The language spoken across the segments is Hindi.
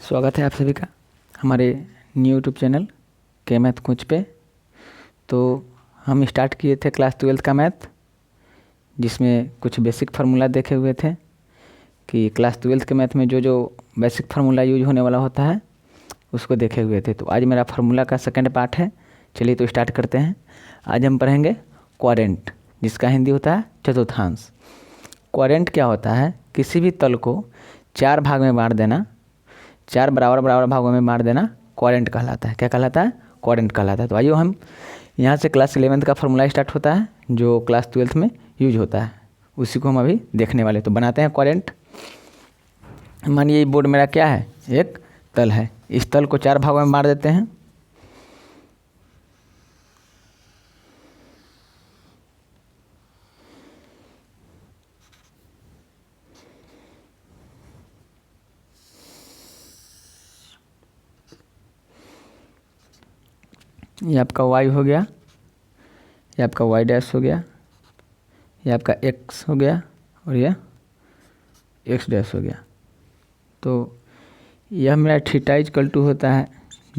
स्वागत है आप सभी का हमारे न्यू यूट्यूब चैनल के मैथ कुछ पे। तो हम स्टार्ट किए थे क्लास 12 का मैथ, जिसमें कुछ बेसिक फार्मूला देखे हुए थे कि क्लास 12 के मैथ में जो जो बेसिक फार्मूला यूज होने वाला होता है उसको देखे हुए थे। तो आज मेरा फार्मूला का सेकंड पार्ट है। चलिए तो स्टार्ट करते हैं। आज हम पढ़ेंगे क्वाड्रेंट, जिसका हिंदी होता है चतुर्थांश। क्वाड्रेंट क्या होता है? किसी भी तल को 4 भाग में बांट देना, 4 बराबर बराबर भागों में बांट देना क्वाड्रेंट कहलाता है। क्या कहलाता है? क्वाड्रेंट कहलाता है। तो आइए हम यहाँ से क्लास 11 का फार्मूला स्टार्ट होता है जो क्लास 12 में यूज होता है, उसी को हम अभी देखने वाले। तो बनाते हैं क्वाड्रेंट। मानिए ये बोर्ड मेरा क्या है? एक तल है। इस तल को 4 भागों में बांट देते हैं। ये आपका y हो गया, ये आपका y डैश हो गया, ये आपका x हो गया और यह x डैश हो गया। तो यह मेरा थीटा इक्वल टू होता है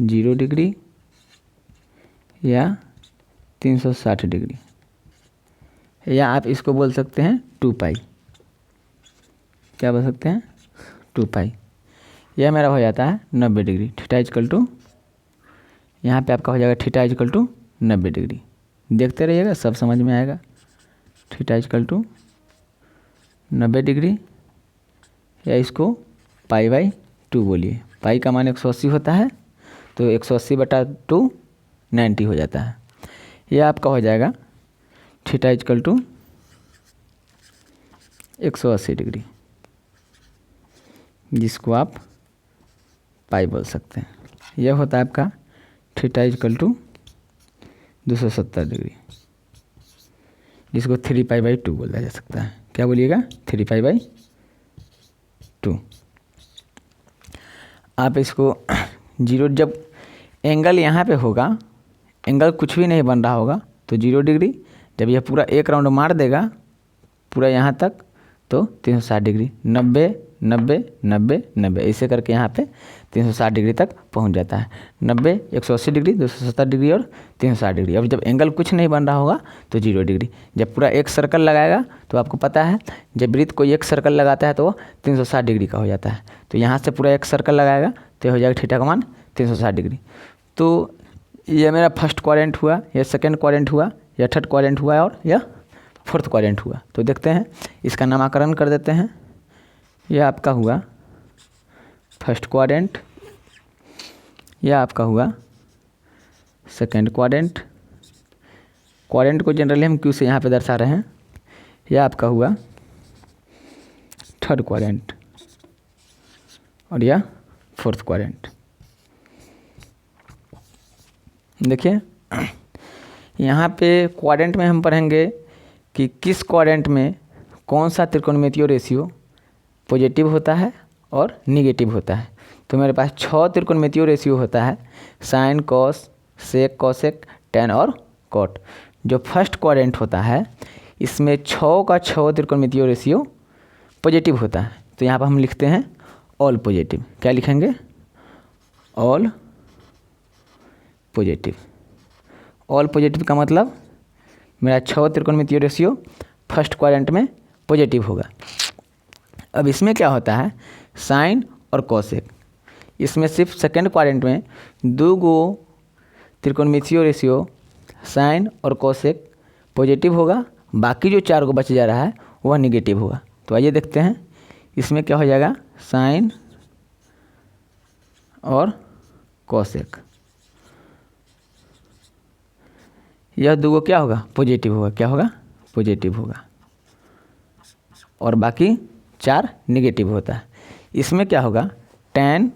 0 डिग्री या 360 डिग्री, या आप इसको बोल सकते हैं 2 पाई। क्या बोल सकते हैं? 2 पाई। यह मेरा हो जाता है 90 डिग्री। थीटा इक्वल टू, यहाँ पे आपका हो जाएगा थीटा इक्वल टू 90 डिग्री। देखते रहिएगा, सब समझ में आएगा। थीटा इक्वल टू 90 डिग्री, या इसको पाई बाई 2 बोलिए। पाई का मान 180 होता है, तो 180/2 90 हो जाता है। यह आपका हो जाएगा थीटा इक्वल टू 180 डिग्री, जिसको आप पाई बोल सकते हैं। यह होता है आपका थीटा इक्वल टू 270 डिग्री, जिसको 3 पाई बाई 2 बोला जा सकता है। क्या बोलिएगा? 3 पाई बाई 2। आप इसको 0, जब एंगल यहाँ पे होगा, एंगल कुछ भी नहीं बन रहा होगा तो 0 डिग्री। जब यह पूरा एक राउंड मार देगा पूरा यहाँ तक तो 360 डिग्री। 90 90 90 90 ऐसे करके यहाँ पे 360 डिग्री तक पहुँच जाता है। 90, 180 डिग्री, 270 डिग्री और 360 डिग्री। अब जब एंगल कुछ नहीं बन रहा होगा तो 0 डिग्री। जब पूरा एक सर्कल लगाएगा तो आपको पता है जब वृत्त कोई एक सर्कल लगाता है तो वो 360 डिग्री का हो जाता है। तो यहाँ से पूरा एक सर्कल लगाएगा तो हो जाएगा थीटा का मान 360 डिग्री। तो यह मेरा फर्स्ट क्वाड्रेंट हुआ, यह सेकेंड क्वाड्रेंट हुआ, यह थर्ड क्वाड्रेंट हुआ और यह फोर्थ क्वाड्रेंट हुआ। तो देखते हैं, इसका नामकरण कर देते हैं। यह आपका हुआ फर्स्ट क्वाड्रेंट, यह आपका हुआ सेकेंड क्वाड्रेंट। क्वाड्रेंट को जनरली हम क्यू से यहाँ पे दर्शा रहे हैं। यह आपका हुआ थर्ड क्वाड्रेंट और यह फोर्थ क्वाड्रेंट। देखिए यहाँ पे क्वाड्रेंट में हम पढ़ेंगे कि किस क्वाड्रेंट में कौन सा त्रिकोणमितीय रेशियो पॉजिटिव होता है और निगेटिव होता है। तो मेरे पास 6 त्रिकोणमितीय रेशियो होता है, साइन, कॉस, सेक, कॉसेक, टैन और कॉट। जो फर्स्ट क्वाड्रेंट होता है इसमें 6 का 6 त्रिकोणमितीय रेशियो पॉजिटिव होता है। तो यहाँ पर हम लिखते हैं ऑल पॉजिटिव। क्या लिखेंगे? All positive. ऑल पॉजिटिव का मतलब मेरा 6 त्रिकोणमितीय रेशियो फर्स्ट क्वाड्रेंट में पॉजिटिव होगा। अब इसमें क्या होता है? साइन और कॉसेक। इसमें सिर्फ सेकेंड क्वाड्रेंट में 2 गो त्रिकोणमितीय रेशियो साइन और कॉसेक पॉजिटिव होगा, बाकी जो 4 गो बच जा रहा है वह निगेटिव होगा। तो आइए देखते हैं इसमें क्या हो जाएगा। साइन और कॉसेक, यह 2 गो क्या होगा? पॉजिटिव होगा। क्या होगा? पॉजिटिव होगा, और बाकी 4 निगेटिव होता है। इसमें क्या होगा? टैन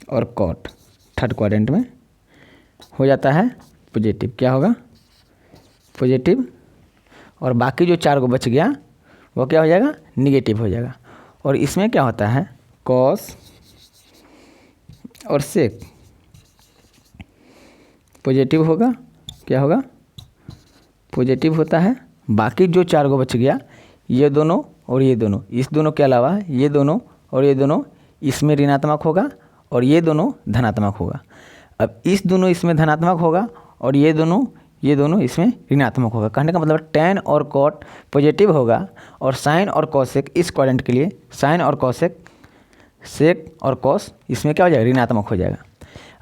और कॉट थर्ड क्वाड्रेंट में हो जाता है पॉजिटिव। क्या होगा? पॉजिटिव, और बाकी जो 4 को बच गया वो क्या हो जाएगा? निगेटिव हो जाएगा। और इसमें क्या होता है? कॉस और सेक पॉजिटिव होगा। क्या होगा? पॉजिटिव होता है। बाकी जो 4 को बच गया, ये दोनों और ये दोनों, इस दोनों के अलावा ये दोनों और ये दोनों इसमें ऋणात्मक होगा और ये दोनों धनात्मक होगा। अब इस दोनों इसमें धनात्मक होगा और ये दोनों इसमें ऋणात्मक होगा। कहने का मतलब tan और cot पॉजिटिव होगा और sin और cosec इस क्वाड्रेंट के लिए sin और cosec sec और cos इसमें क्या हो जाएगा, ऋणात्मक हो जाएगा।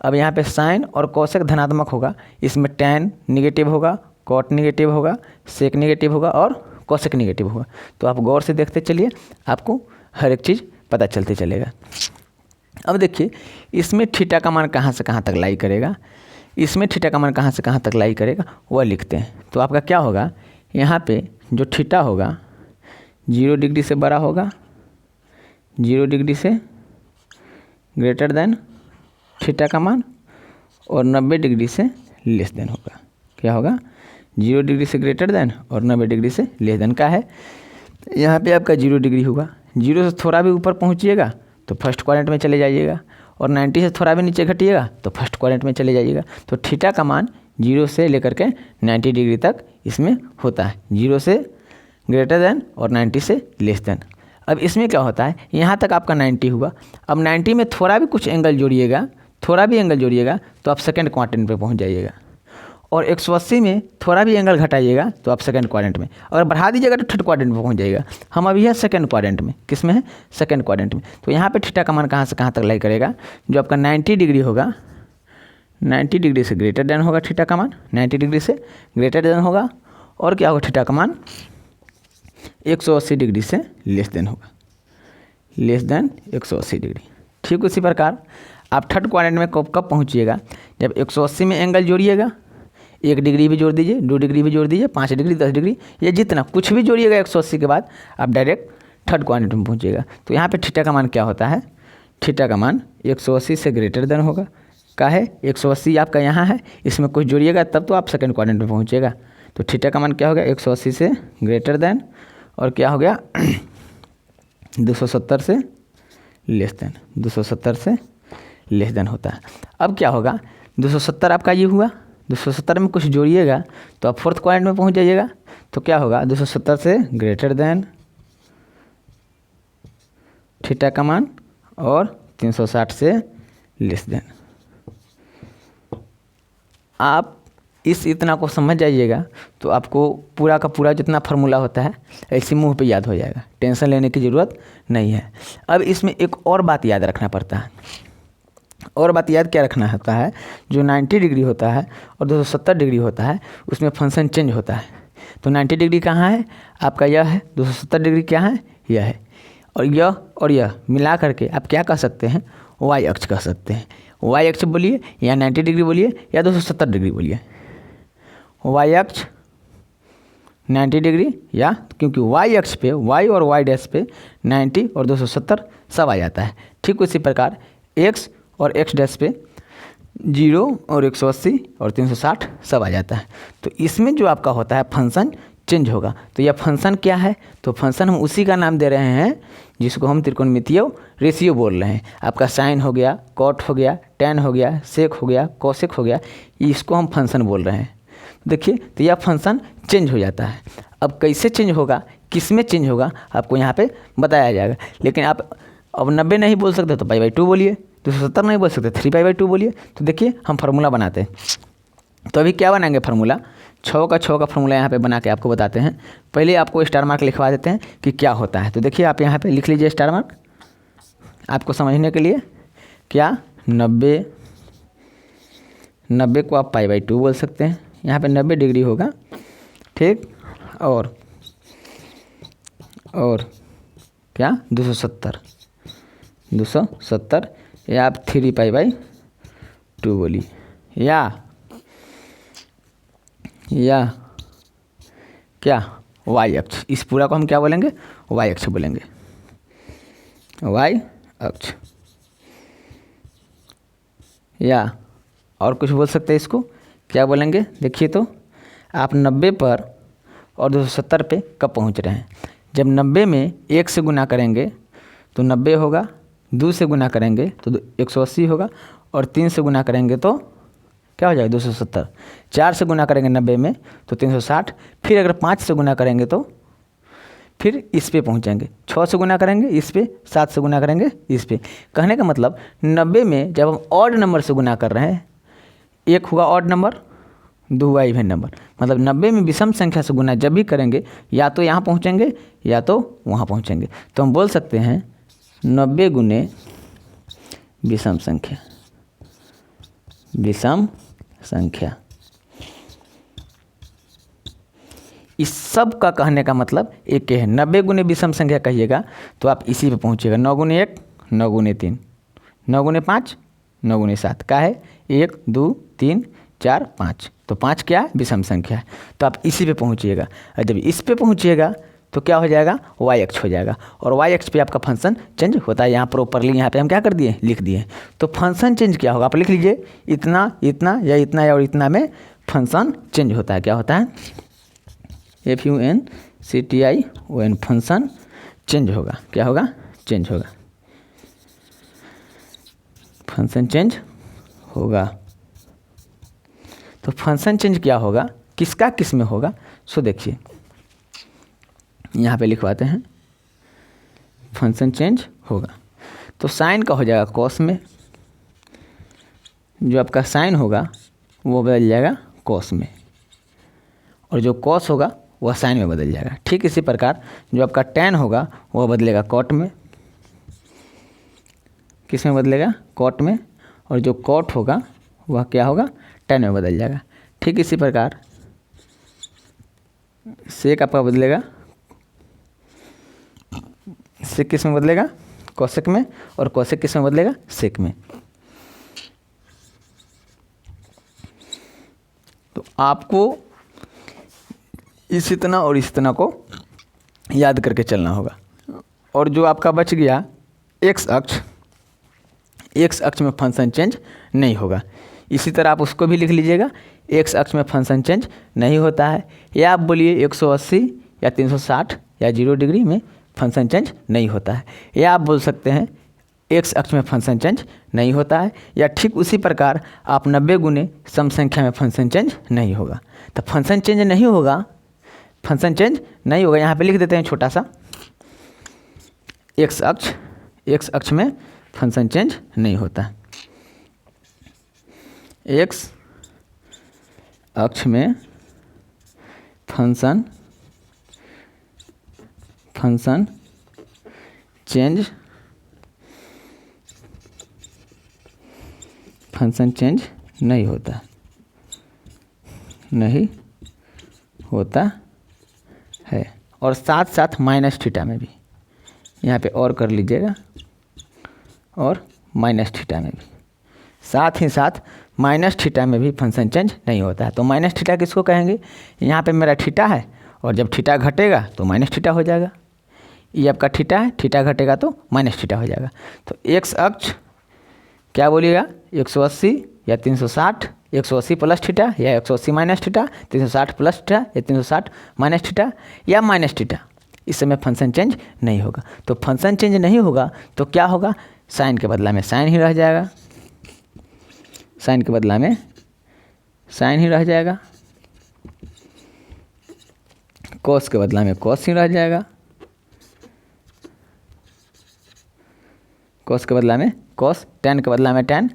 अब यहाँ पे sin और cosec धनात्मक होगा, इसमें tan निगेटिव होगा, cot निगेटिव होगा, sec निगेटिव होगा और cosec निगेटिव होगा। तो आप गौर से देखते चलिए, आपको हर एक चीज़ पता चलते चलेगा। अब देखिए इसमें थीटा का मान कहाँ से कहाँ तक लाई करेगा, इसमें थीटा का मान कहाँ से कहाँ तक लाई करेगा वह लिखते हैं। तो आपका क्या होगा, यहाँ पे जो थीटा होगा 0 डिग्री से बड़ा होगा, 0 डिग्री से ग्रेटर देन थीटा का मान, और 90 डिग्री से लेस देन होगा। क्या होगा, 0 डिग्री से ग्रेटर देन और 90 डिग्री से लेस देन का है। यहाँ पे आपका 0 डिग्री होगा, 0 से थोड़ा भी ऊपर पहुँचिएगा तो फर्स्ट क्वाड्रेंट में चले जाइएगा, और 90 से थोड़ा भी नीचे घटिएगा तो फर्स्ट क्वाड्रेंट में चले जाइएगा। तो थीटा का मान 0 से लेकर के 90 डिग्री तक इसमें होता है, 0 से ग्रेटर देन और 90 से लेस देन। अब इसमें क्या होता है, यहाँ तक आपका 90 हुआ, अब 90 में थोड़ा भी कुछ एंगल जोड़िएगा, थोड़ा भी एंगल जोड़िएगा तो आप सेकंड क्वाड्रेंट पे पहुँच जाइएगा, और 180 में थोड़ा भी एंगल घटाइएगा तो आप सेकंड क्वाड्रेंट में, अगर बढ़ा दीजिएगा तो थर्ड क्वाड्रेंट में पहुंच जाइएगा। हम अभी है सेकंड क्वाड्रेंट में, किस में है, सेकंड क्वाड्रेंट में। तो यहाँ पे थीटा का मान कहाँ से कहाँ तक लाई करेगा, जो आपका 90 डिग्री होगा, 90 डिग्री से ग्रेटर देन होगा थीटा का मान, 90 डिग्री से ग्रेटर देन होगा, और क्या होगा, थीटा का मान 180 डिग्री से लेस देन होगा, लेस देन 180 डिग्री। ठीक उसी प्रकार आप थर्ड क्वाड्रेंट में कब पहुँचिएगा, जब 180 में एंगल जोड़िएगा, 1 डिग्री भी जोड़ दीजिए, 2 डिग्री भी जोड़ दीजिए, 5 डिग्री, 10 डिग्री, ये जितना कुछ भी जोड़िएगा 180 के बाद आप डायरेक्ट थर्ड क्वाड्रेंट में पहुँचिएगा। तो यहाँ पे थीटा का मान क्या होता है, थीटा का मान 180 से ग्रेटर देन होगा। का है 180 आपका यहाँ है, इसमें कुछ जोड़िएगा तब तो आप सेकंड क्वाड्रेंट में पहुँचेगा। तो थीटा का मान क्या हो गया, 180 से ग्रेटर देन, और क्या हो गया 270 से लेस देन, 270 से लेस देन होता है। अब क्या होगा, 270 आपका ये हुआ, 270 में कुछ जोड़िएगा तो आप फोर्थ क्वाड्रेंट में पहुंच जाइएगा। तो क्या होगा, 270 से ग्रेटर देन थीटा का मान और 360 से लेस देन। आप इस इतना को समझ जाइएगा तो आपको पूरा का पूरा जितना फार्मूला होता है ऐसे मुंह पे याद हो जाएगा, टेंशन लेने की ज़रूरत नहीं है। अब इसमें एक और बात याद रखना पड़ता है, और बात याद क्या रखना होता है, जो 90 डिग्री होता है और 270 डिग्री होता है उसमें फंक्शन चेंज होता है। तो 90 डिग्री कहाँ है आपका, यह है, 270 डिग्री क्या है, यह है, और यह मिला करके आप क्या कह सकते हैं, वाई अक्ष कह सकते हैं। वाई अक्ष बोलिए या 90 डिग्री बोलिए या 270 डिग्री बोलिए, वाई अक्ष 90 डिग्री, या क्योंकि वाई अक्ष पे वाई और वाई डैश पे 90 और 270 सब आ जाता है। ठीक उसी प्रकार एक्स और एक्स डैश पे 0 और 180 और 360 सब आ जाता है। तो इसमें जो आपका होता है फंक्शन चेंज होगा। तो यह फंक्शन क्या है, तो फंक्शन हम उसी का नाम दे रहे हैं जिसको हम त्रिकोणमितीय रेशियो बोल रहे हैं। आपका साइन हो गया, कॉट हो गया, टैन हो गया, सेक हो गया, कोसेक हो गया, इसको हम फंक्शन बोल रहे हैं। देखिए तो यह फंक्शन चेंज हो जाता है। अब कैसे चेंज होगा, किस में चेंज होगा, आपको यहाँ पे बताया जाएगा। लेकिन आप अब 90 नहीं बोल सकते तो π/2 बोलिए, 270 नहीं बोल सकते 3π/2 बोलिए। तो देखिए हम फार्मूला बनाते हैं। तो अभी क्या बनाएंगे फार्मूला, 6 का फार्मूला यहाँ पे बना के आपको बताते हैं। पहले आपको स्टार मार्क लिखवा देते हैं कि क्या होता है। तो देखिए आप यहाँ पे लिख लीजिए स्टार मार्क आपको समझने के लिए। क्या 90 को आप π/2 बोल सकते हैं, यहाँ पे 90 डिग्री होगा, ठीक। और क्या 270 या आप 3π/2 बोलिए, या क्या वाई अक्ष, इस पूरा को हम क्या बोलेंगे, वाई अक्ष बोलेंगे, वाई अक्ष। या और कुछ बोल सकते हैं, इसको क्या बोलेंगे। देखिए तो आप 90 पर और 270 पे कब पहुंच रहे हैं। जब 90 में 1 से गुना करेंगे तो 90 होगा, 2 से गुना करेंगे तो 180 होगा, और 3 से गुना करेंगे तो क्या हो जाएगा 270, 4 से गुना करेंगे 90 में तो 360, फिर अगर 5 से गुना करेंगे तो फिर इस पे पहुंचेंगे, 6 से गुना करेंगे इस पे, 7 से गुना करेंगे इस पे। कहने का मतलब 90 में जब हम ऑड नंबर से गुना कर रहे हैं, एक हुआ ऑड नंबर, 2 हुआ इवन नंबर, मतलब 90 में विषम संख्या से गुना जब भी करेंगे या तो यहाँ पहुँचेंगे या तो वहाँ पहुँचेंगे। तो हम बोल सकते हैं 90 गुने विषम संख्या, विषम संख्या। इस सब का कहने का मतलब एक है, 90 गुने विषम संख्या कहिएगा तो आप इसी पे पहुँचिएगा। 9 गुने 1, 9 गुने 3, 9 गुने 5, 9 गुने 7 का है 1 2 3 4 5। तो 5 क्या है? विषम संख्या है। तो आप इसी पे पहुँचिएगा। और जब इस पे पहुँचिएगा तो क्या हो जाएगा? वाई अक्ष हो जाएगा। और वाई अक्ष पे आपका फंक्शन चेंज होता है। यहाँ प्रॉपरली यहाँ पे हम क्या कर दिए? लिख दिए। तो फंक्शन चेंज क्या होगा? आप लिख लीजिए, इतना इतना या इतना या और इतना में फंक्शन चेंज होता है। क्या होता है? FUNCTION, फंक्शन चेंज होगा। क्या होगा? चेंज होगा, फंक्शन चेंज होगा। तो फंक्शन चेंज क्या होगा, किसका किस में होगा? सो देखिए यहाँ पे लिखवाते हैं, फंक्शन चेंज होगा तो साइन का हो जाएगा कॉस में, जो आपका साइन होगा वो बदल जाएगा कॉस में, और जो कॉस होगा वह साइन में बदल जाएगा। ठीक इसी प्रकार जो आपका टैन होगा वह बदलेगा कॉट में। किस में बदलेगा? कॉट में। और जो कॉट होगा वह क्या होगा? टैन में बदल जाएगा। ठीक इसी प्रकार सेक आपका बदलेगा, सेक किस में बदलेगा? कोसेक में। और कोसेक किस में बदलेगा? सेक में। तो आपको इस इतना और इस इतना को याद करके चलना होगा। और जो आपका बच गया एक्स अक्ष, एक्स अक्ष में फंक्शन चेंज नहीं होगा। इसी तरह आप उसको भी लिख लीजिएगा, एक्स अक्ष में फंक्शन चेंज नहीं होता है। या आप बोलिए 180 या 360 या 0 डिग्री में फंक्शन चेंज नहीं होता है। या आप बोल सकते हैं एक्स अक्ष में फंक्शन चेंज नहीं होता है। या ठीक उसी प्रकार आप 90 गुने सम संख्या में फंक्शन चेंज नहीं होगा। तो फंक्शन चेंज नहीं होगा, फंक्शन चेंज नहीं होगा। यहाँ पे लिख देते हैं छोटा सा, एक्स अक्ष में फंक्शन चेंज नहीं होता। एक्स अक्ष में फंक्शन चेंज नहीं होता, नहीं होता है। और साथ साथ माइनस थीटा में भी, यहाँ पे और कर लीजिएगा, और माइनस थीटा में भी, साथ ही साथ माइनस थीटा में भी फंक्शन चेंज नहीं होता है। तो माइनस थीटा किसको कहेंगे? यहाँ पे मेरा थीटा है, और जब थीटा घटेगा तो माइनस थीटा हो जाएगा। ये आपका थीटा है, थीटा घटेगा तो माइनस थीटा हो जाएगा। तो एक्स अक्ष क्या बोलिएगा? 180 या 360, 180 प्लस थीटा या 180 माइनस थीटा, 360 प्लस थीटा या 360 माइनस थीटा या माइनस थीटा। इस समय फंक्शन चेंज नहीं होगा। तो फंक्शन चेंज नहीं होगा तो क्या होगा? साइन के बदला में साइन ही रह जाएगा, साइन के बदला में साइन ही रह जाएगा, कॉस के बदला में कॉस ही रह जाएगा, कॉस के बदला में कॉस, टैन के बदला में टैन,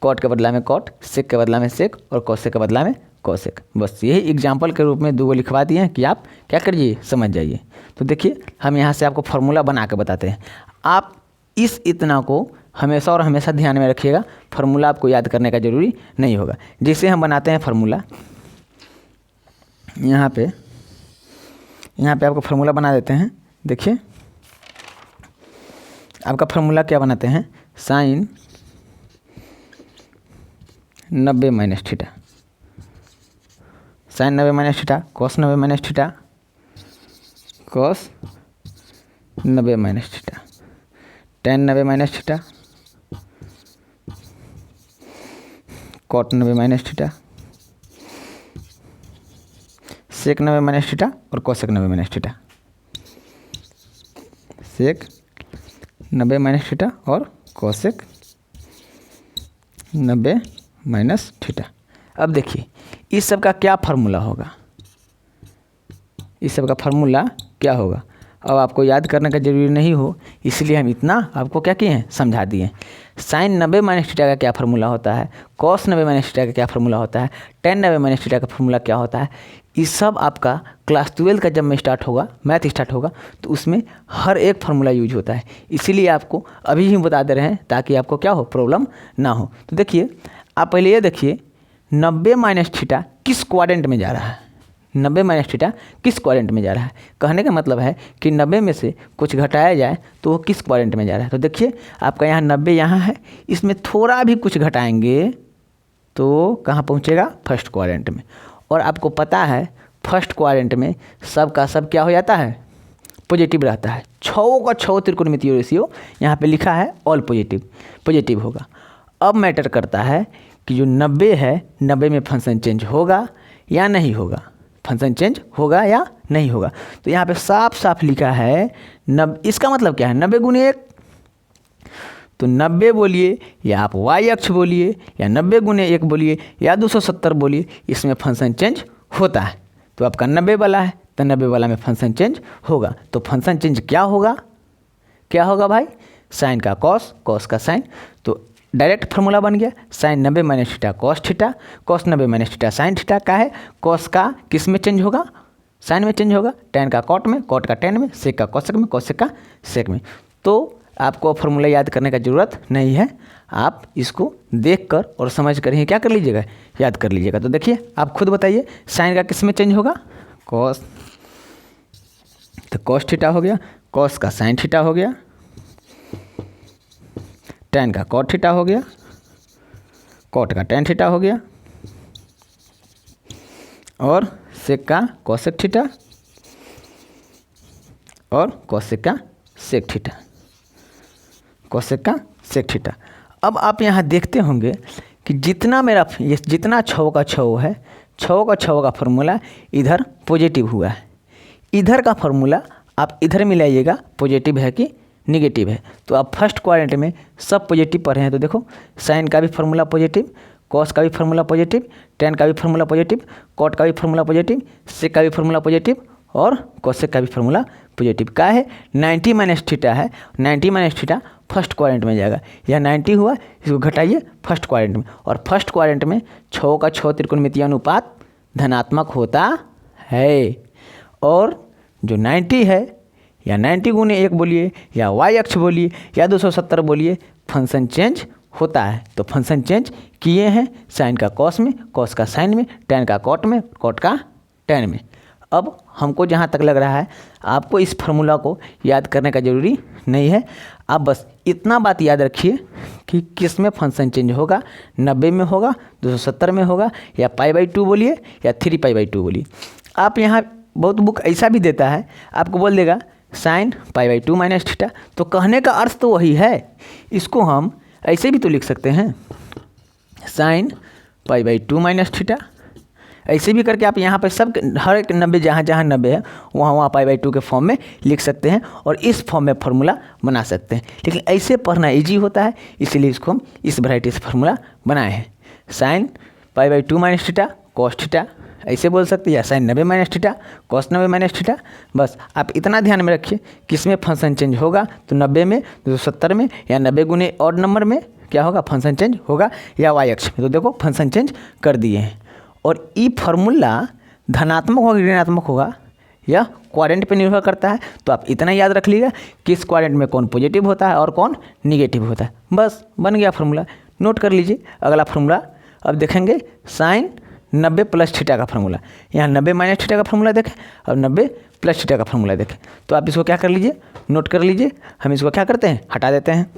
कॉट के बदला में कॉट, सेक के बदला में सेक, और कॉसेक के बदला में कॉसेक। बस यही एग्जाम्पल के रूप में 2 लिखवा दिए हैं कि आप क्या करिए, समझ जाइए। तो देखिए हम यहाँ से आपको फार्मूला बना के बताते हैं। आप इस इतना को हमेशा और हमेशा ध्यान में रखिएगा, फार्मूला आपको याद करने का ज़रूरी नहीं होगा। जिसे हम बनाते हैं फार्मूला, यहाँ पे आपको फार्मूला बना देते हैं। देखिए आपका फार्मूला क्या बनाते हैं? Sine 90 minus theta, sine 90 minus theta, cos 90 minus theta, cos 90 minus theta, tan 90 minus theta, cot 90 minus theta, sec 90 minus theta, और cosec 90 minus theta, sec 90 minus theta और कोसेक 90 माइनस थीटा। अब देखिए इस सब का क्या फार्मूला होगा? इस सब का फार्मूला क्या होगा? अब आपको याद करने का जरूरी नहीं हो, इसलिए हम इतना आपको क्या किए हैं, समझा दिए हैं। साइन 90 माइनस थीटा का क्या फार्मूला होता है, कॉस 90 माइनस थीटा का क्या फार्मूला होता है, टेन 90 माइनस थीटा का फार्मूला क्या होता है, ये सब आपका क्लास 12 का जब में स्टार्ट होगा, मैथ स्टार्ट होगा, तो उसमें हर एक फार्मूला यूज होता है। इसीलिए आपको अभी ही बता दे रहे हैं ताकि आपको क्या हो, प्रॉब्लम ना हो। तो देखिए, आप पहले ये देखिए 90 माइनस थीटा किस क्वाड्रेंट में जा रहा है, 90 माइनस थीटा किस क्वाड्रेंट में जा रहा है। कहने का मतलब है कि 90 में से कुछ घटाया जाए तो वो किस क्वाड्रेंट में जा रहा है। तो देखिए आपका यहाँ 90 यहाँ है, इसमें थोड़ा भी कुछ घटाएंगे तो कहाँ पहुँचेगा, फर्स्ट क्वाड्रेंट में। और आपको पता है फर्स्ट क्वाड्रेंट में सब का सब क्या हो जाता है, पॉजिटिव रहता है। 6 का 6 त्रिकोणमितीय रेशियो यहाँ पे लिखा है ऑल पॉजिटिव होगा। अब मैटर करता है कि जो 90 है, 90 में फंक्शन चेंज होगा या नहीं होगा, फंक्शन चेंज होगा या नहीं होगा। तो यहाँ पे साफ साफ लिखा है 90, इसका मतलब क्या है, 90 गुने 1। तो 90 बोलिए या आप वाई अक्ष बोलिए या 90 गुने 1 बोलिए या 270 बोलिए, इसमें फंक्शन चेंज होता है। तो आपका 90 वाला है तो 90 वाला में फंक्शन चेंज होगा। तो फंक्शन चेंज क्या होगा, क्या होगा भाई, साइन का कॉस, कॉस का साइन। तो डायरेक्ट फार्मूला बन गया, sine 90 minus theta cos theta, cos 90 minus theta sine theta का है। कॉस का किस में चेंज होगा, साइन में चेंज होगा, टेन का कॉट में, कॉट का टेन में, सेक का कॉसेक में, कॉसेक का सेक में। तो आपको फार्मूला याद करने का ज़रूरत नहीं है, आप इसको देखकर और समझ कर ही क्या कर लीजिएगा, याद कर लीजिएगा। तो देखिए आप खुद बताइए, साइन का किस में चेंज होगा, कॉस, तो कॉस थीटा हो गया, कॉस का साइन थीटा हो गया, टेन का कॉट थीटा हो गया, कॉट का टेन थीटा हो गया, और सेक का कॉसेक थीटा, और कॉसेक का सेक थीटा, कॉसेक का सेक थीटा। अब आप यहाँ देखते होंगे कि जितना मेरा ये जितना 6 का 6 है, 6 का 6 का फार्मूला इधर पॉजिटिव हुआ है, इधर का फार्मूला आप इधर मिलाइएगा, पॉजिटिव है कि निगेटिव है। तो आप फर्स्ट क्वाड्रेंट में सब पॉजिटिव पढ़े हैं। तो देखो साइन का भी फार्मूला पॉजिटिव, कॉस का भी फार्मूला पॉजिटिव, टेन का भी फार्मूला पॉजिटिव, कॉट का भी फार्मूला पॉजिटिव, सेक का भी फार्मूला पॉजिटिव, और कॉसेक का भी फार्मूला पॉजिटिव का है। 90 माइनस थीटा है, 90 माइनस थीटा फर्स्ट क्वाड्रेंट में जाएगा। यह 90 हुआ, इसको घटाइए फर्स्ट क्वाड्रेंट में, और फर्स्ट क्वाड्रेंट में 6 का 6 त्रिकोणमितीय अनुपात धनात्मक होता है। और जो 90 है, या 90 गुने 1 बोलिए या वाई अक्ष बोलिए या 270 बोलिए, फंक्शन चेंज होता है। तो फंक्शन चेंज किए हैं, साइन का कॉस में, कॉस का साइन में, टेन का कॉट में, कॉट का टेन में। अब हमको जहाँ तक लग रहा है आपको इस फार्मूला को याद करने का ज़रूरी नहीं है। आप बस इतना बात याद रखिए कि किस में फंक्शन चेंज होगा, 90 में होगा, 270 में होगा, या π/2 बोलिए या 3π/2 बोलिए। आप यहाँ बहुत बुक ऐसा भी देता है, आपको बोल देगा साइन π/2 माइनस थीटा। तो कहने का अर्थ तो वही है, इसको हम ऐसे भी तो लिख सकते हैं, साइन π/2 माइनस थीटा। ऐसे भी करके आप यहाँ पे सब हर एक 90 जहाँ जहाँ 90 है वहाँ π/2 के फॉर्म में लिख सकते हैं, और इस फॉर्म में फार्मूला बना सकते हैं। लेकिन ऐसे पढ़ना इजी होता है, इसीलिए इसको हम इस वैरायटी से फार्मूला बनाए हैं। Sine π/2 minus theta cos theta ऐसे बोल सकते हैं, या sine 90 minus theta cos 90 minus theta. बस आप इतना ध्यान में रखिए किसमें फंक्शन चेंज होगा, तो 90 में, 270 में, या 90 गुने ऑड नंबर में क्या होगा, फंक्शन चेंज होगा, या वाई अक्ष में। तो देखो फंक्शन चेंज कर दिए हैं। और ये फार्मूला धनात्मक होगा ऋणात्मक होगा या क्वाड्रेंट पे निर्भर करता है। तो आप इतना याद रख लीजिएगा किस क्वाड्रेंट में कौन पॉजिटिव होता है और कौन निगेटिव होता है। बस बन गया फार्मूला, नोट कर लीजिए। अगला फार्मूला अब देखेंगे, साइन 90 प्लस थीटा का फार्मूला। यहाँ 90 माइनस थीटा का फार्मूला देखें और 90 प्लस थीटा का फार्मूला देखें। तो आप इसको क्या कर लीजिए, नोट कर लीजिए। हम इसको क्या करते हैं, हटा देते हैं।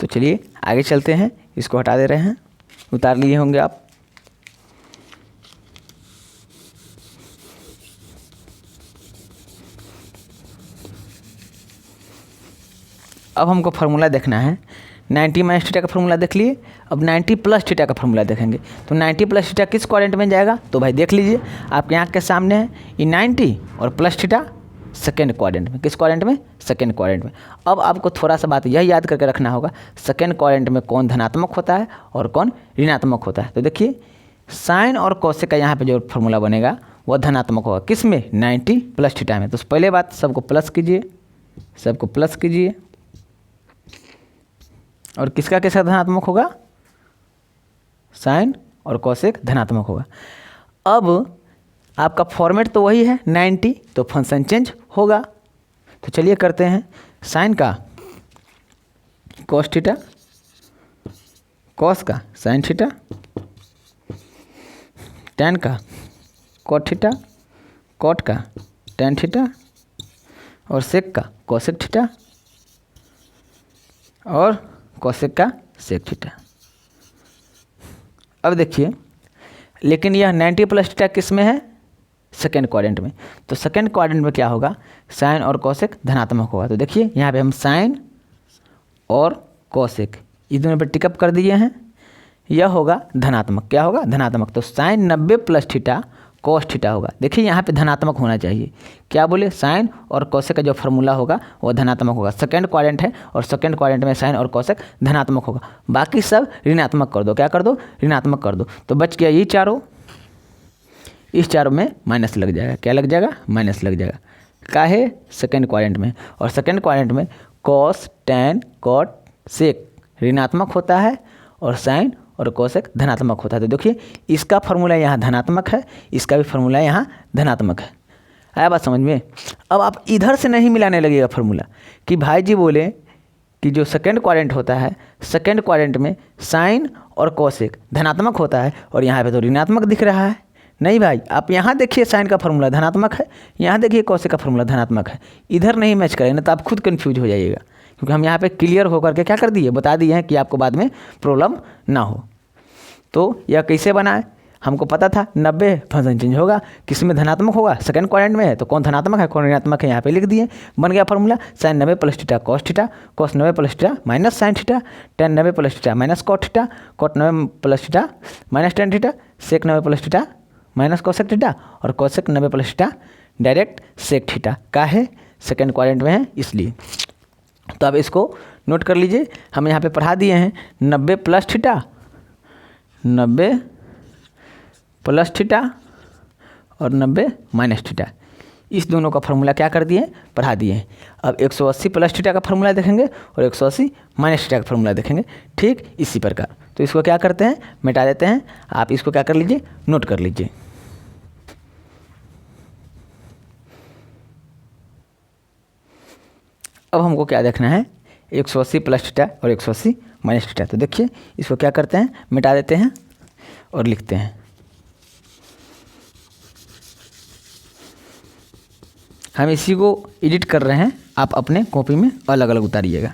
तो चलिए आगे चलते हैं, इसको हटा दे रहे हैं, उतार लिए होंगे आप। अब हमको फार्मूला देखना है, 90 माइनस थीटा का फार्मूला देख लिए। अब 90 प्लस थीटा का फार्मूला देखेंगे। तो 90 प्लस थीटा किस क्वाड्रेंट में जाएगा, तो भाई देख लीजिए आपके आँख के सामने है, ये 90 और प्लस थीटा सेकेंड क्वाड्रेंट में। किस क्वाड्रेंट में? सेकेंड क्वाड्रेंट में। अब आपको थोड़ा सा बात यह याद करके रखना होगा, सेकेंड क्वाड्रेंट में कौन धनात्मक होता है और कौन ऋणात्मक होता है। तो देखिए साइन और कोसेक का यहाँ पे जो फॉर्मूला बनेगा वह धनात्मक होगा। किस में? 90 प्लस थीटा में। तो पहले बात सबको प्लस कीजिए, सबको प्लस कीजिए। और किसका किसका धनात्मक होगा? साइन और कोसेक धनात्मक होगा। अब आपका फॉर्मेट तो वही है 90, तो फंक्शन चेंज होगा। तो चलिए करते हैं। साइन का कोस थीटा, कॉस का साइन थीटा, टैन का कॉट थीटा, कॉट का टैन थीटा और सेक का कोसेक थीटा और कोसेक का सेक थीटा। अब देखिए, लेकिन यह 90 प्लस थीटा किस में है? सेकेंड क्वाड्रेंट में। तो सेकेंड क्वाड्रेंट में क्या होगा? साइन और कोसेक धनात्मक होगा। तो देखिए यहाँ पे हम साइन और कोसेक इस दोनों पर टिकअप कर दिए हैं, यह होगा धनात्मक। क्या होगा? धनात्मक। तो sine 90 plus theta cos theta होगा। देखिए यहाँ पे धनात्मक होना चाहिए। क्या बोले? साइन और कोसेक का जो फार्मूला होगा वो धनात्मक होगा। सेकेंड क्वाड्रेंट है और सेकेंड क्वाड्रेंट में साइन और कोसेक धनात्मक होगा। बाकी सब ऋणात्मक कर दो। क्या कर दो? ऋणात्मक कर दो। तो बच गया ये चारों, इस चारों में माइनस लग जाएगा। क्या लग जाएगा? माइनस लग जाएगा। काहे? सेकेंड क्वाड्रेंट में। और सेकेंड क्वाड्रेंट में कॉस टैन कॉट सेक ऋणात्मक होता है और साइन और कोसेक धनात्मक होता है। तो देखिए इसका फार्मूला यहाँ धनात्मक है, इसका भी फार्मूला यहाँ धनात्मक है। आया बात समझ में? अब आप इधर से नहीं मिलाने लगेगा फार्मूला कि भाई जी बोले कि जो सेकेंड क्वाड्रेंट होता है, सेकेंड क्वाड्रेंट में साइन और कोसेक धनात्मक होता है और यहाँ पे तो ऋणात्मक दिख रहा है। नहीं भाई, आप यहाँ देखिए साइन का फार्मूला धनात्मक है, यहाँ देखिए कोसेक का फार्मूला धनात्मक है। इधर नहीं मैच करें ना तो आप खुद कन्फ्यूज हो जाइएगा, क्योंकि हम यहाँ पे क्लियर होकर के क्या कर दिए? बता दिए हैं कि आपको बाद में प्रॉब्लम ना हो। तो यह कैसे बना है? हमको पता था 90 फंक्शन चेंज होगा। किस में धनात्मक होगा? सेकेंड क्वाड्रेंट में है। तो कौन धनात्मक है कौन ऋणात्मक है यहाँ पे लिख दिए। बन गया formula sine 90 plus theta cos theta, cos 90 plus theta minus sine theta, tan 90 plus theta minus cot theta, cot 90 plus theta minus tan theta, sec 90 plus theta minus cosec theta और cosec 90 plus theta direct sec theta. का है? सेकेंड क्वाड्रेंट में है इसलिए। तो अब इसको नोट कर लीजिए। हम यहाँ पे पढ़ा दिए हैं 90 प्लस थीटा, 90 प्लस थीटा और 90 माइनस थीटा, इस दोनों का फार्मूला क्या कर दिए? पढ़ा दिए हैं। अब 180 प्लस थीटा का फार्मूला देखेंगे और 180 माइनस थीटा का फार्मूला देखेंगे। ठीक इसी प्रकार। तो इसको क्या करते हैं? मिटा देते हैं। आप इसको क्या कर लीजिए? नोट कर लीजिए। अब हमको क्या देखना है? 180 प्लस थीटा और 180 माइनस थीटा। तो देखिए इसको क्या करते हैं? मिटा देते हैं और लिखते हैं। हम इसी को एडिट कर रहे हैं, आप अपने कॉपी में अलग अलग उतारिएगा।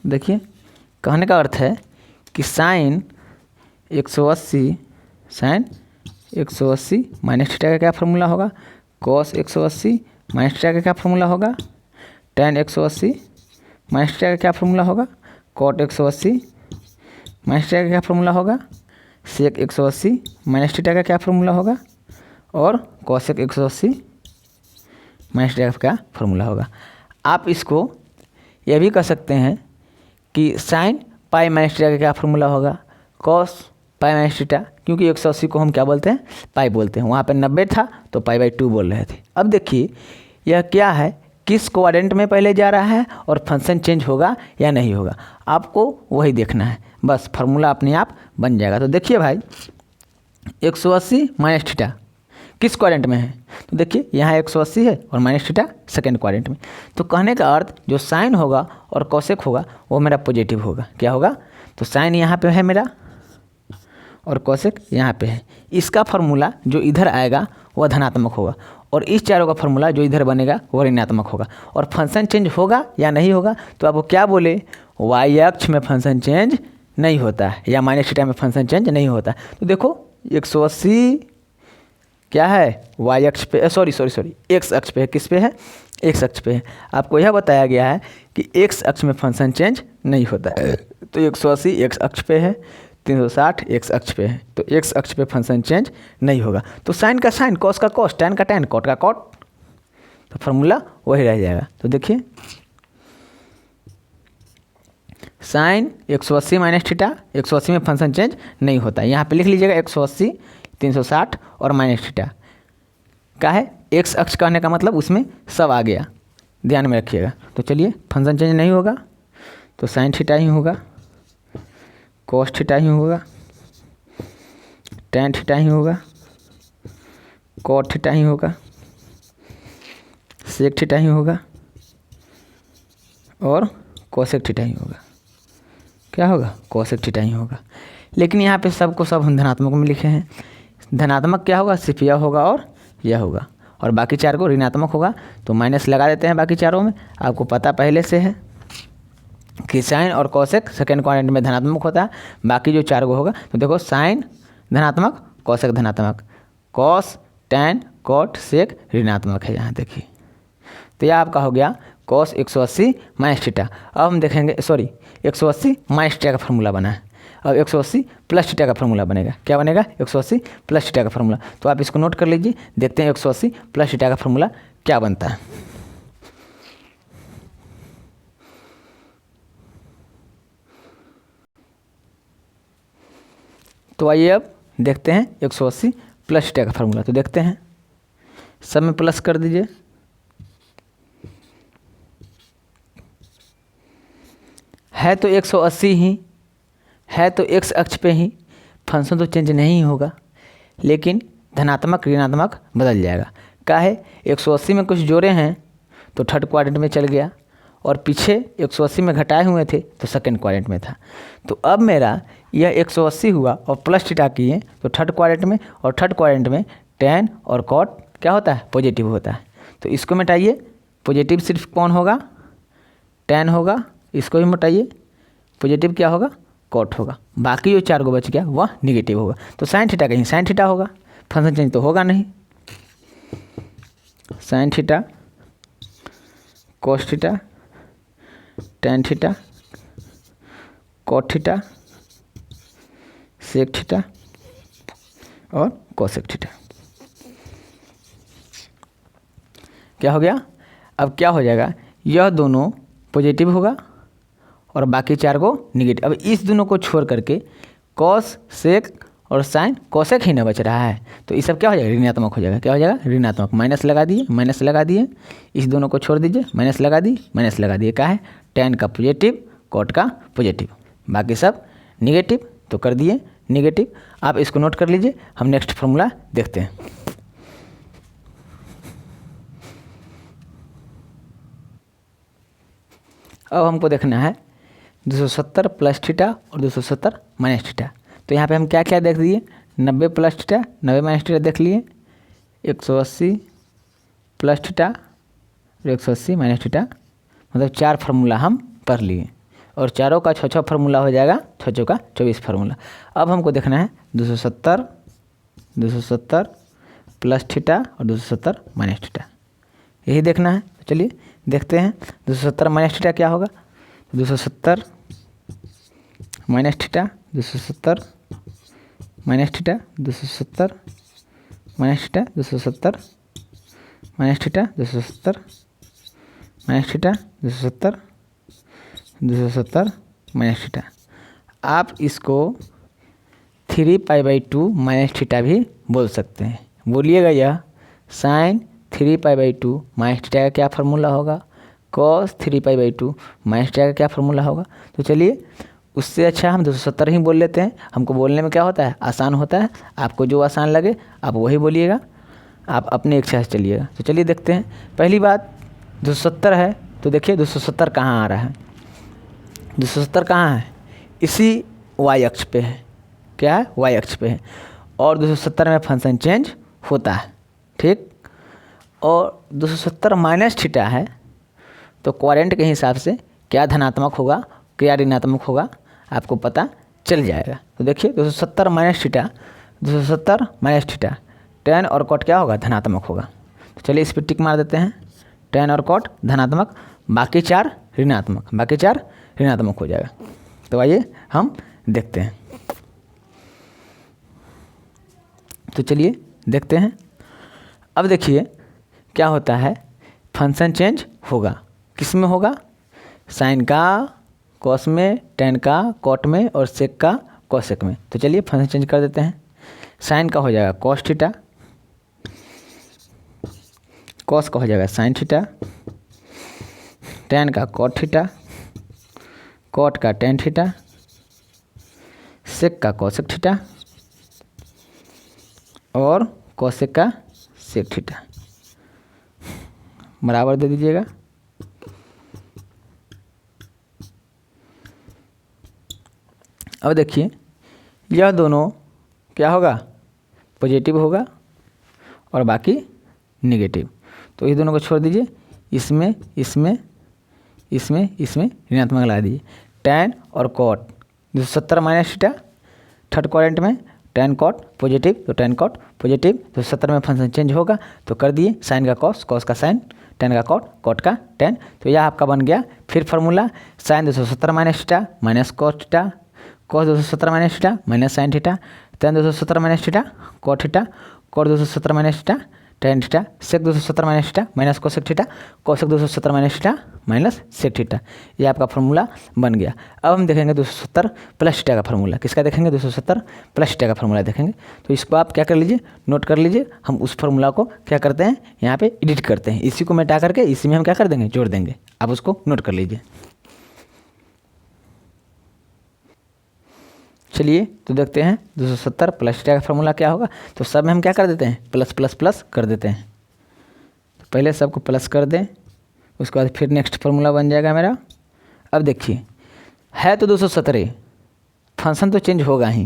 देखिए कहने का अर्थ है कि साइन 180 माइनस थीटा का क्या फार्मूला होगा? कॉस 180 माइनस थीटा का क्या फार्मूला होगा? टैन 180 माइनस थीटा का क्या फार्मूला होगा? कॉट 180 माइनस थीटा का क्या फार्मूला होगा? सेक 180 माइनस थीटा का क्या फार्मूला होगा? और कोसेक 180 माइनस थीटा का क्या फार्मूला होगा? आप इसको यह भी कह सकते हैं कि साइन पाई माइनस थीटा का क्या फार्मूला होगा? कॉस पाई माइनस थीटा, क्योंकि 180 को हम क्या बोलते हैं? पाई बोलते हैं। वहाँ पे 90 था तो पाई बाई 2 बोल रहे थे। अब देखिए यह क्या है? किस क्वाड्रेंट में पहले जा रहा है और फंक्शन चेंज होगा या नहीं होगा, आपको वही देखना है। बस फार्मूला अपने आप बन जाएगा। तो देखिए भाई 180 माइनस थीटा किस क्वाड्रेंट में है? तो देखिए यहाँ 180 है और माइनस थीटा सेकेंड क्वाड्रेंट में। तो कहने का अर्थ जो साइन होगा और कोसेक होगा वो मेरा पॉजिटिव होगा। क्या होगा? तो साइन यहाँ पे है मेरा और कोसेक यहाँ पे है। इसका फार्मूला जो इधर आएगा वह धनात्मक होगा और इस चारों का फार्मूला जो इधर बनेगा वह ऋणात्मक होगा। और फंक्शन चेंज होगा या नहीं होगा, तो आपको क्या बोले? वाई अक्ष में फंक्शन चेंज नहीं होता है या माइनस थीटा में फंक्शन चेंज नहीं होता। तो देखो 180 क्या है? वाई अक्ष पे, सॉरी एक्स अक्ष पे है। किस पे है? एक्स अक्ष पे है। आपको यह बताया गया है कि एक्स अक्ष में फंक्शन चेंज नहीं होता है। तो 180 एक्स अक्ष पे है, 360 एक्स अक्ष पे है, तो एक्स अक्ष पे फंक्शन चेंज नहीं होगा। तो साइन का साइन, कॉस का कॉस, टैन का टैन, कॉट का कॉट, तो फार्मूला वही रह जाएगा। तो देखिए साइन 180 माइनस थीटा, 180 में फंक्शन चेंज नहीं होता। यहाँ पे लिख लीजिएगा 180, 360 और माइनस थीटा का है। एक्स अक्ष कहने का मतलब उसमें सब आ गया, ध्यान में रखिएगा। तो चलिए फंक्शन चेंज नहीं होगा तो साइन थीटा ही होगा, कॉस थीटा ही होगा, टैन थीटा ही होगा, कॉट थीटा ही होगा, सेक थीटा ही होगा और कोसेक थीटा ही होगा। क्या होगा? कोसेक थीटा ही होगा। लेकिन यहाँ पे सबको सब हम धनात्मक में लिखे हैं। धनात्मक क्या होगा? सिर्फ यह होगा और यह होगा, और बाकी चार को ऋणात्मक होगा तो माइनस लगा देते हैं बाकी चारों में। आपको पता पहले से है कि साइन और कोसेक सेकेंड क्वाड्रेंट में धनात्मक होता है, बाकी जो चार को होगा। तो देखो साइन धनात्मक, कोसेक धनात्मक, कॉस, टैन, कॉट, सेक ऋणात्मक है। यहाँ देखिए, तो यह आपका हो गया कॉस 180 माइनस थीटा। अब हम देखेंगे, सॉरी 180 माइनस थीटा का फार्मूला बना है, अब 180 प्लस थीटा का फार्मूला बनेगा। क्या बनेगा? 180 प्लस थीटा का फार्मूला। तो आप इसको नोट कर लीजिए, देखते हैं 180 प्लस थीटा का फार्मूला क्या बनता है। तो आइए अब देखते हैं 180 प्लस थीटा का फार्मूला। तो देखते हैं, सब में प्लस कर दीजिए। है तो 180 ही है, तो एक्स अक्ष पे ही, फंक्शन तो चेंज नहीं होगा, लेकिन धनात्मक ऋणात्मक बदल जाएगा। क्या है? 180 में कुछ जोड़े हैं तो थर्ड क्वाड्रेंट में चल गया, और पीछे 180 में घटाए हुए थे तो सेकंड क्वाड्रेंट में था। तो अब मेरा यह 180 हुआ और प्लस थीटा किए तो थर्ड क्वाड्रेंट में, और थर्ड क्वाड्रेंट में टैन और कॉट क्या होता है? पॉजिटिव होता है। तो इसको मिटाइए, पॉजिटिव सिर्फ कौन होगा? टैन होगा। इसको भी मिटाइए, पॉजिटिव क्या होगा? कॉट होगा। बाकी जो चार को बच गया वह निगेटिव होगा। तो साइन थीटा कहीं साइन थीटा होगा, फंक्शन चेंज तो होगा नहीं। Sine theta, cos theta, tan theta, cot theta, sec theta और कोसेक थीटा। क्या हो गया? अब क्या हो जाएगा? यह दोनों पॉजिटिव होगा और बाकी चार को निगेटिव। अब इस दोनों को छोड़ करके कॉस, सेक और साइन, कोसेक ही ना बच रहा है, तो ये सब क्या हो जाएगा? ऋणात्मक हो जाएगा। क्या हो जाएगा? ऋणात्मक। माइनस लगा दिए, माइनस लगा दिए, इस दोनों को छोड़ दीजिए, माइनस लगा दिए, माइनस लगा दिए। क्या है? टैन का पॉजिटिव, कॉट का पॉजिटिव, बाकी सब निगेटिव, तो कर दिए निगेटिव। आप इसको नोट कर लीजिए, हम नेक्स्ट फार्मूला देखते हैं। अब हमको देखना है 270 प्लस थीटा और 270 माइनस थीटा। तो यहाँ पे हम क्या क्या देख दिए? 90 प्लस थीटा, 90 माइनस थीटा देख लिए, 180 प्लस थीटा और 180 माइनस थीटा, मतलब चार फार्मूला हम पढ़ लिए, और चारों का 6 फार्मूला हो जाएगा, 6 का 24 फार्मूला। अब हमको देखना है 270 प्लस थीटा और 270 माइनस थीटा, यही देखना है। तो चलिए देखते हैं 270 माइनस थीटा क्या होगा। 270 minus theta, 270 minus theta, 270 minus theta, 270 minus theta, 270 minus theta, 270 minus theta. आप इसको 3π/2 माइनस थीटा भी बोल सकते हैं। बोलिएगा यह साइन 3π/2 माइनस थीटा का क्या फार्मूला होगा, कॉस 3π/2 माइनस थीटा का क्या फार्मूला होगा। तो चलिए उससे अच्छा हम 270 ही बोल लेते हैं, हमको बोलने में क्या होता है? आसान होता है। आपको जो आसान लगे आप वही बोलिएगा, आप अपने इच्छा से चलिएगा। तो चलिए देखते हैं। पहली बात 270 है, तो देखिए 270 कहाँ आ रहा है? 270 कहाँ है? इसी वाई अक्ष पे है। क्या है? वाई अक्ष पे है, और 270 में फंक्शन चेंज होता है, ठीक। और 270 माइनस थीटा है, तो क्वाड्रेंट के हिसाब से क्या धनात्मक होगा क्या ऋणात्मक होगा आपको पता चल जाएगा। तो देखिए 270 minus theta, 270 minus theta, tan और कॉट क्या होगा? धनात्मक होगा। तो चलिए इस पर टिक मार देते हैं, टैन और कॉट धनात्मक, बाकी चार ऋणात्मक, बाकी चार ऋणात्मक हो जाएगा। तो आइए हम देखते हैं। तो चलिए देखते हैं। अब देखिए क्या होता है, फंक्शन चेंज होगा, किस में होगा, साइन का कॉस में, टेन का कॉट में और सेक का कॉसेक में। तो चलिए फंक्शन चेंज कर देते हैं। साइन का हो जाएगा कॉस थीटा, कॉस का हो जाएगा साइन थीटा, टेन का कॉट थीटा, कॉट का टेन थीटा, सेक का कॉसेक थीटा और कॉसेक का सेक थीटा बराबर दे दीजिएगा। अब देखिए यह दोनों क्या होगा, पॉजिटिव होगा और बाकी नेगेटिव। तो ये दोनों को छोड़ दीजिए, इसमें इसमें इसमें इसमें ऋणात्मक लगा दीजिए। टैन और cot 270 minus theta, third quadrant में टैन कॉट पॉजिटिव, तो टैन कॉट पॉजिटिव, तो 70 में फंक्शन चेंज होगा। तो कर दिए, साइन का कॉस, कॉस का साइन, टेन का कॉट, कॉट का टेन। तो यह आपका बन गया फिर formula, sine 270 minus theta minus cos theta, cos 270 minus theta minus sine theta, tan 270 minus theta cot theta, cot 270 minus theta tan theta, sec 270 minus theta minus cosec theta, cosec 270 minus theta minus sec theta. ये आपका फार्मूला बन गया। अब हम देखेंगे 270 प्लस थीटा का फार्मूला। किसका देखेंगे, 270 प्लस थीटा का फार्मूला देखेंगे। तो इसको आप क्या कर लीजिए, नोट कर लीजिए। हम उस फार्मूला को क्या करते हैं, यहाँ पे एडिट करते हैं, इसी को मिटा करके इसी में हम क्या कर देंगे, जोड़ देंगे। आप उसको नोट कर लीजिए। चलिए तो देखते हैं 270 प्लस थीटा का फार्मूला क्या होगा। तो सब में हम क्या कर देते हैं, प्लस प्लस प्लस कर देते हैं। तो पहले सबको प्लस कर दें, उसके बाद फिर नेक्स्ट फार्मूला बन जाएगा मेरा। अब देखिए है तो 270, फंक्शन तो चेंज होगा ही,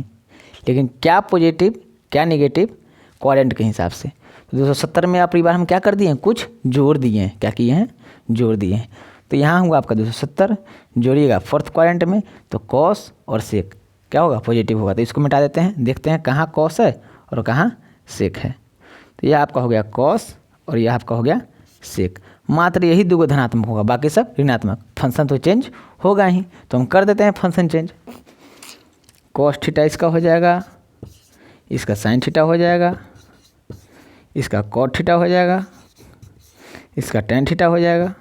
लेकिन क्या पॉजिटिव क्या नेगेटिव क्वाड्रेंट के हिसाब से। तो 270 में आप बार हम क्या कर दिए हैं, कुछ जोड़ दिए हैं। क्या किए हैं, जोड़ दिए हैं। तो यहाँ हुआ आपका 270, जोड़िएगा फोर्थ क्वाड्रेंट में, तो कॉस और सेक क्या होगा, पॉजिटिव होगा। तो इसको मिटा देते हैं, देखते हैं कहाँ कॉस है और कहाँ सेक है। तो यह आपका हो गया कॉस और यह आपका हो गया सेक। मात्र यही दो धनात्मक होगा, बाकी सब ऋणात्मक। फंक्शन तो चेंज होगा ही, तो हम कर देते हैं फंक्शन चेंज। कॉस थीटा इसका हो जाएगा, इसका साइन थीटा हो जाएगा, इसका कॉट थीटा हो जाएगा, इसका टेन थीटा हो जाएगा,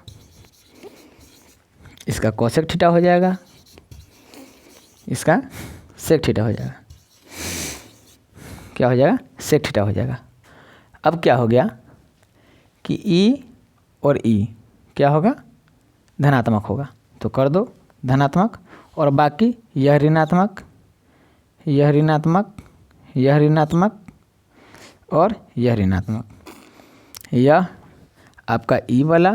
इसका कोसेक थीटा हो जाएगा, इसका सेक थीटा हो जाएगा। क्या हो जाएगा, सेक थीटा हो जाएगा। अब क्या हो गया कि ई और ई क्या होगा, धनात्मक होगा। तो कर दो धनात्मक, और बाकी यह ऋणात्मक, यह ऋणात्मक, यह ऋणात्मक और यह ऋणात्मक। यह आपका ई वाला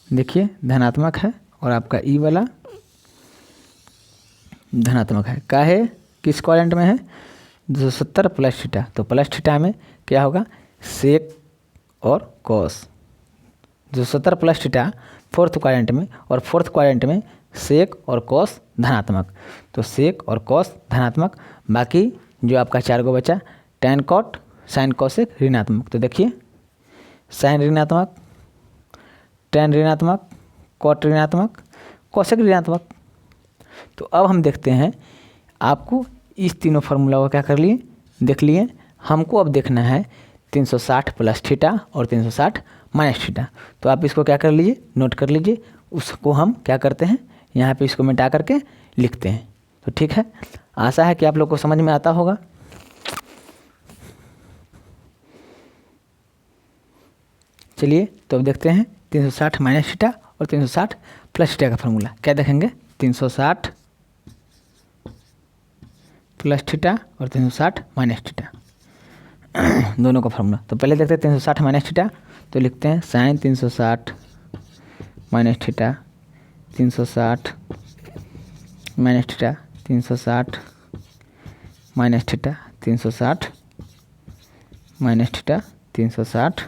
देखिए धनात्मक है और आपका ई वाला धनात्मक है। क्या है, किस क्वाड्रेंट में है, 270 प्लस थीटा। तो प्लस थीटा में क्या होगा, सेक और cos. 270 plus theta fourth quadrant में, और फोर्थ क्वाड्रेंट में सेक और कॉस धनात्मक। तो सेक और कॉस धनात्मक, बाकी जो आपका 4 गो बचा, टेन कॉट साइन कॉसेक ऋणात्मक। तो देखिए साइन ऋणात्मक, टेन ऋणात्मक, कॉट ऋणात्मक, कोसेक ऋणात्मक। तो अब हम देखते हैं, आपको इस तीनों फार्मूला को क्या कर लिए, देख लिए। हमको अब देखना है 360 प्लस थीटा और 360 माइनस थीटा। तो आप इसको क्या कर लीजिए, नोट कर लीजिए। उसको हम क्या करते हैं, यहाँ पे इसको मिटा करके लिखते हैं। तो ठीक है, आशा है कि आप लोग को समझ में आता होगा। चलिए तो अब देखते हैं 360 माइनस थीटा और 360 प्लस थीटा का फार्मूला। क्या देखेंगे, 360 प्लस थीटा और 360 माइनस थीटा दोनों का फार्मूला। तो पहले देखते हैं 360 माइनस थीटा। तो लिखते हैं sine 360 minus theta, 360 minus theta, 360 minus theta, 360 minus theta, 360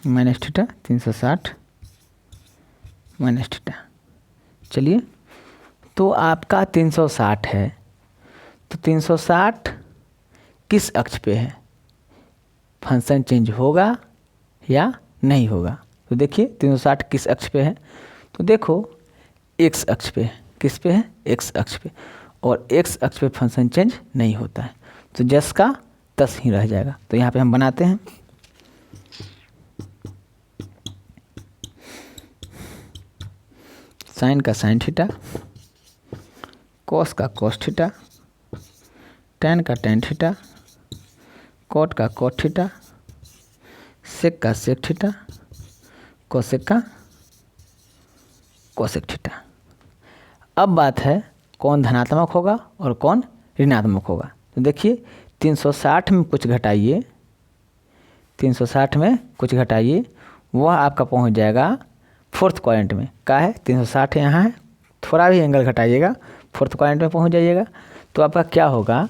minus theta, 360 minus theta. चलिए तो आपका 360 है, तो 360 किस अक्ष पे है, फंक्शन चेंज होगा या नहीं होगा। तो देखिए 360 किस अक्ष पे है, तो देखो एक्स अक्ष पे है। किस पे है, एक्स अक्ष पे। और एक्स अक्ष पे फंक्शन चेंज नहीं होता है, तो जस का तस ही रह जाएगा। तो यहाँ पे हम बनाते हैं, साइन का साइन थीटा, कॉस का कॉस थीटा, टैन का टैन थीटा, कॉट का कॉट थीटा, सेक का सेक थीटा, कोसेक का कोसेक थीटा। अब बात है कौन धनात्मक होगा और कौन ऋणात्मक होगा। तो देखिए 360 में कुछ घटाइए, 360 में कुछ घटाइए, वह आपका पहुंच जाएगा फोर्थ क्वाड्रेंट में। क्या है 360 यहाँ है, थोड़ा भी एंगल घटाइएगा फोर्थ क्वाड्रेंट में पहुंच जाइएगा। तो आपका क्या होगा,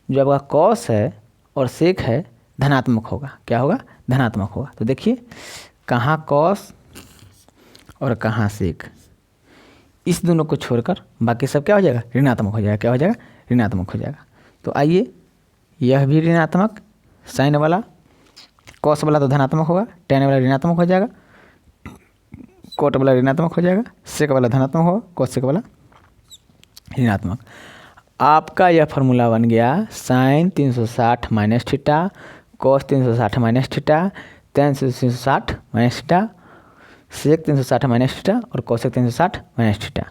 जो आपका कॉस है और सेक है धनात्मक होगा। क्या होगा, धनात्मक होगा। तो देखिए कहाँ कॉस और कहाँ सेक, इस दोनों को छोड़कर बाकी सब क्या हो जाएगा, ऋणात्मक हो जाएगा। क्या हो जाएगा, ऋणात्मक हो जाएगा। तो आइए, यह भी ऋणात्मक, साइन वाला, कॉस वाला तो धनात्मक होगा, टैन वाला ऋणात्मक हो जाएगा, कोट वाला ऋणात्मक हो जाएगा, सेक वाला धनात्मक होगा, कोसेक वाला ऋणात्मक। आपका यह फार्मूला बन गया sine 360 minus theta, cos 360 minus theta, tan 360 minus theta, sec 360 minus theta और कोसेक 360 माइनस थीटा।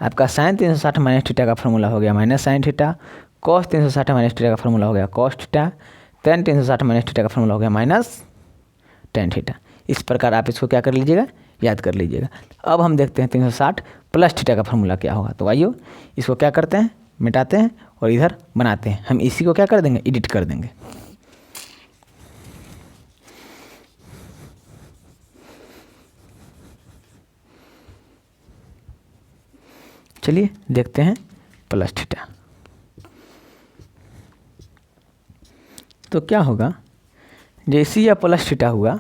आपका साइन 360 माइनस थीटा का फार्मूला हो गया minus sine theta, cos 360 minus theta का फार्मूला हो गया cos theta, tan 360 minus theta का फार्मूला हो गया माइनस टैन थीटा। इस प्रकार आप इसको क्या कर लीजिएगा, याद कर लीजिएगा। अब हम देखते हैं 360 प्लस थीटा का फार्मूला क्या होगा। तो आइए इसको क्या करते हैं, मिटाते हैं और इधर बनाते हैं। हम इसी को क्या कर देंगे, एडिट कर देंगे। चलिए देखते हैं प्लस थीटा। तो क्या होगा, जैसे यह प्लस थीटा हुआ,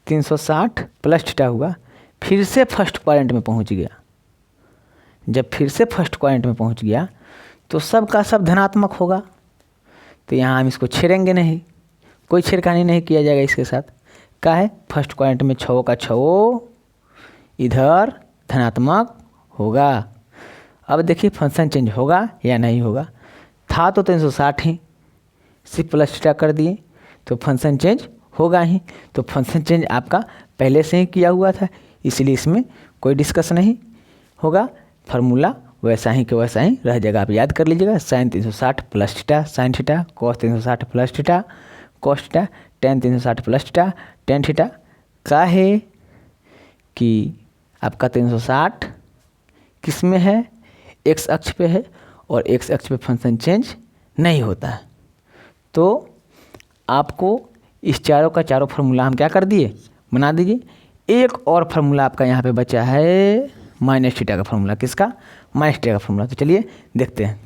360 प्लस थीटा हुआ, फिर से फर्स्ट क्वाड्रेंट में पहुंच गया। जब फिर से फर्स्ट क्वाड्रेंट में पहुंच गया तो सब का सब धनात्मक होगा। तो यहाँ हम इसको छेड़ेंगे नहीं, कोई छेड़खानी नहीं किया जाएगा इसके साथ। क्या है, फर्स्ट क्वाड्रेंट में छो का छो इधर धनात्मक होगा। अब देखिए फंक्शन चेंज होगा या नहीं होगा। था तो 360 ही, सिर्फ प्लस थीटा कर दिए तो फंक्शन चेंज होगा ही। तो फंक्शन चेंज आपका पहले से ही किया हुआ था, इसलिए इसमें कोई डिस्कस नहीं होगा। फार्मूला वैसा ही के वैसा ही रह जाएगा। आप याद कर लीजिएगा, sine 360 plus theta sine theta, cos 360 plus theta cos theta, tan 360 plus theta tan theta. क्या है कि आपका 360 किस में है, एक्स अक्ष पे है और एक्स अक्ष पे फंक्शन चेंज नहीं होता है। तो आपको इस चारों का चारों फार्मूला हम क्या कर दिए, बना दीजिए। एक और फार्मूला आपका यहाँ पे बचा है माइनस थीटा का फार्मूला। किसका, माइनस थीटा का फार्मूला। तो चलिए देखते हैं।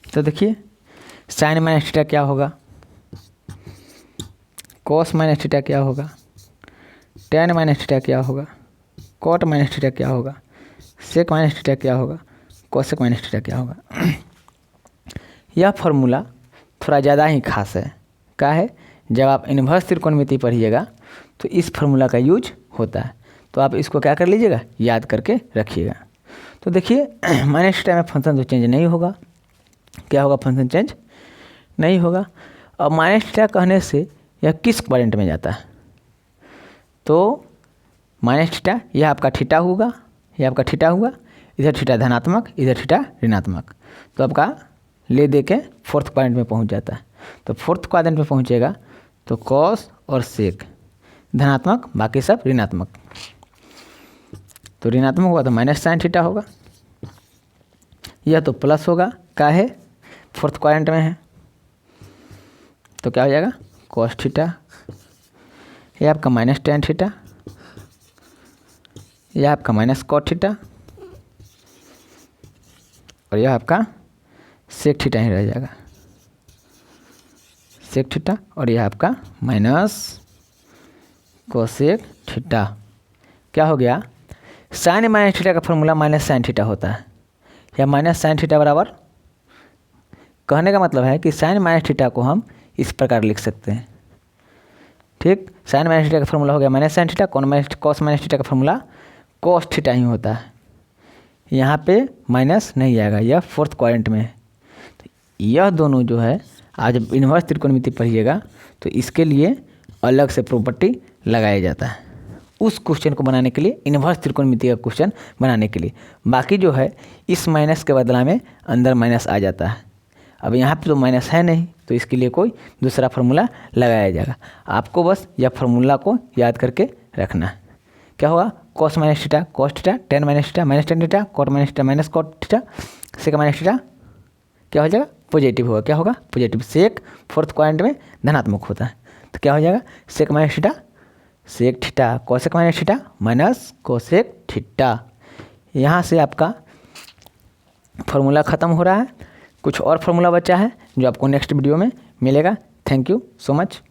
तो देखिए साइन माइनस थीटा क्या होगा, कॉस माइनस थीटा क्या होगा, टैन माइनस थीटा क्या होगा, कॉट माइनस थीटा क्या होगा, सेक माइनस थीटा क्या होगा, कोसेक माइनस थीटा क्या होगा। यह फार्मूला थोड़ा ज़्यादा ही खास है। क्या है, जब आप इन्वर्स त्रिकोणमिति पढ़िएगा तो इस फार्मूला का यूज होता है। तो आप इसको क्या कर लीजिएगा, याद करके रखिएगा। तो देखिए माइनस थीटा में फंक्शन तो चेंज नहीं होगा। क्या होगा, फंक्शन चेंज नहीं होगा। अब माइनस थीटा कहने से यह किस क्वाड्रेंट में जाता है, तो माइनस थीटा यह आपका थीटा होगा, यह आपका थीटा हुआ, इधर थीटा धनात्मक इधर थीटा ऋणात्मक। तो आपका ले दे के फोर्थ क्वाड्रेंट में पहुंच जाता है। तो फोर्थ क्वाड्रेंट में पहुंचेगा तो कॉस और सेक धनात्मक, बाकी सब ऋणात्मक। तो ऋणात्मक होगा तो माइनस साइन थीटा होगा, यह तो प्लस होगा। क्या है, फोर्थ क्वाड्रेंट में है तो क्या हो जाएगा, कॉस थीटा, यह आपका माइनस टैन थीटा, यह आपका माइनस कॉट थीटा और यह आपका सेक थीटा ही रह जाएगा, सेक थीटा। और यह आपका माइनस कोसेक थीटा। क्या हो गया, साइन माइनस थीटा का फॉर्मूला माइनस साइन थीटा होता है, या माइनस साइन थीटा बराबर, कहने का मतलब है कि साइन माइनस थीटा को हम इस प्रकार लिख सकते हैं। ठीक, साइन माइनस थीटा का फॉर्मूला हो गया minus sine theta, cos minus theta का फॉर्मूला कॉस थीटा ही होता है। यहाँ पे माइनस नहीं आएगा, यह फोर्थ क्वाड्रेंट में है। तो यह दोनों जो है, आज जब इन्वर्स त्रिकोणमिति पढ़िएगा तो इसके लिए अलग से प्रॉपर्टी लगाया जाता है, उस क्वेश्चन को बनाने के लिए, इन्वर्स त्रिकोणमिति का क्वेश्चन बनाने के लिए। बाकी जो है इस माइनस के बदला में अंदर माइनस आ जाता है। अब यहाँ पे तो माइनस है नहीं, तो इसके लिए कोई दूसरा फार्मूला लगाया जाएगा। आपको बस यह फार्मूला को याद करके रखना है। क्या होगा, cos minus theta cos theta, tan minus theta minus tan theta, cot minus theta minus cot theta, sec minus theta क्या हो जाएगा, पॉजिटिव होगा। क्या होगा, पॉजिटिव। सेक फोर्थ क्वाड्रेंट में धनात्मक होता है, तो क्या हो जाएगा, sec minus theta sec theta cosec minus theta minus cosec theta. यहाँ से आपका फार्मूला ख़त्म हो रहा है। कुछ और फार्मूला बचा है जो आपको नेक्स्ट वीडियो में मिलेगा। Thank you so much.